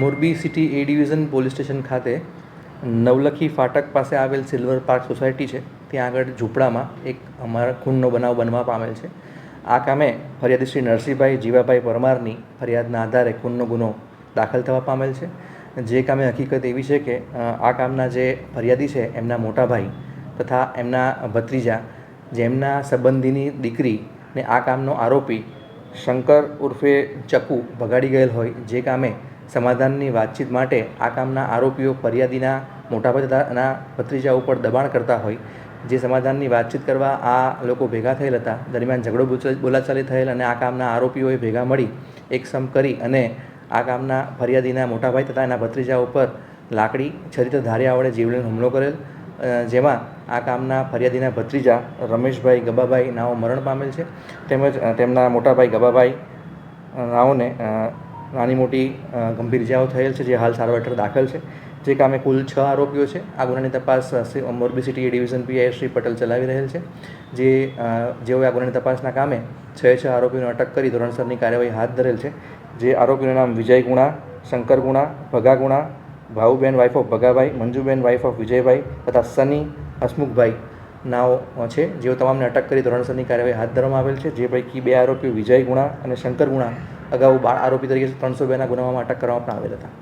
Morbi city એ division police station ખાતે નવલખી ફાટક પાસે આવેલ સિલ્વર પાર્ક સોસાયટી છે, ત્યાં આગળ ઝૂંપડામાં એક અમારા ખૂનનો બનાવ બનવા પામેલ છે. આ કામે ફરિયાદી શ્રી નરસિંહભાઈ જીવાભાઈ પરમારની ફરિયાદના આધારે ખૂનનો ગુનો દાખલ થવા પામેલ છે. જે કામે હકીકત એવી છે કે આ કામના જે ફરિયાદી છે એમના મોટા ભાઈ તથા એમના ભત્રીજા, જેમના સંબંધીની દીકરીને આ કામનો આરોપી શંકર ઉર્ફે ચકુ ભગાડી ગયેલ હોય, જે કામે સમાધાનની વાતચીત માટે આ કામના આરોપીઓ ફરિયાદીના મોટાભાઈ તથા એના ભત્રીજા ઉપર દબાણ કરતા હોય, જે સમાધાનની વાતચીત કરવા આ લોકો ભેગા થયેલ હતા. દરમિયાન ઝઘડો બોલાચાલી થયેલ અને આ કામના આરોપીઓએ ભેગા મળી એકસમ કરી અને આ કામના ફરિયાદીના મોટાભાઈ તથા એના ભત્રીજા ઉપર લાકડી, છરી તથા ધારિયા વડે જીવલેણ હુમલો કરેલ, જેમાં આ કામના ફરિયાદીના ભત્રીજા રમેશભાઈ ગબાભાઈ નાઓ મરણ પામેલ છે, તેમજ તેમના મોટાભાઈ ગબાભાઈ નાઓને નાની મોટી ગંભીર ઇજાઓ થયેલ છે, જે હાલ સારવાર હેઠળ દાખલ છે. જે કામે કુલ 6 આરોપીઓ છે. આ ગુનાની તપાસ Morbi city division PI Shri Patel ચલાવી રહેલ છે. જેઓએ આ ગુનાની તપાસના કામે 6 આરોપીઓને અટક કરી ધોરણસરની કાર્યવાહી હાથ ધરેલ છે. જે આરોપીઓનું નામ Vijay Guna, Shankar Guna, Bhaga Guna, Bhavuben wife of Bhagabhai, Manjuben wife of Vijaybhai તથા સની હસમુખભાઈ નાઓ છે, જેઓ તમામને અટક કરી ધોરણસરની કાર્યવાહી હાથ ધરવામાં આવેલ છે. જે પૈકી 2 આરોપીઓ વિજય ગુણા અને શંકર ગુણા અગાઉ આરોપી તરીકે 302ના ગુનામાં અટક કરવામાં પણ આવેલ હતા.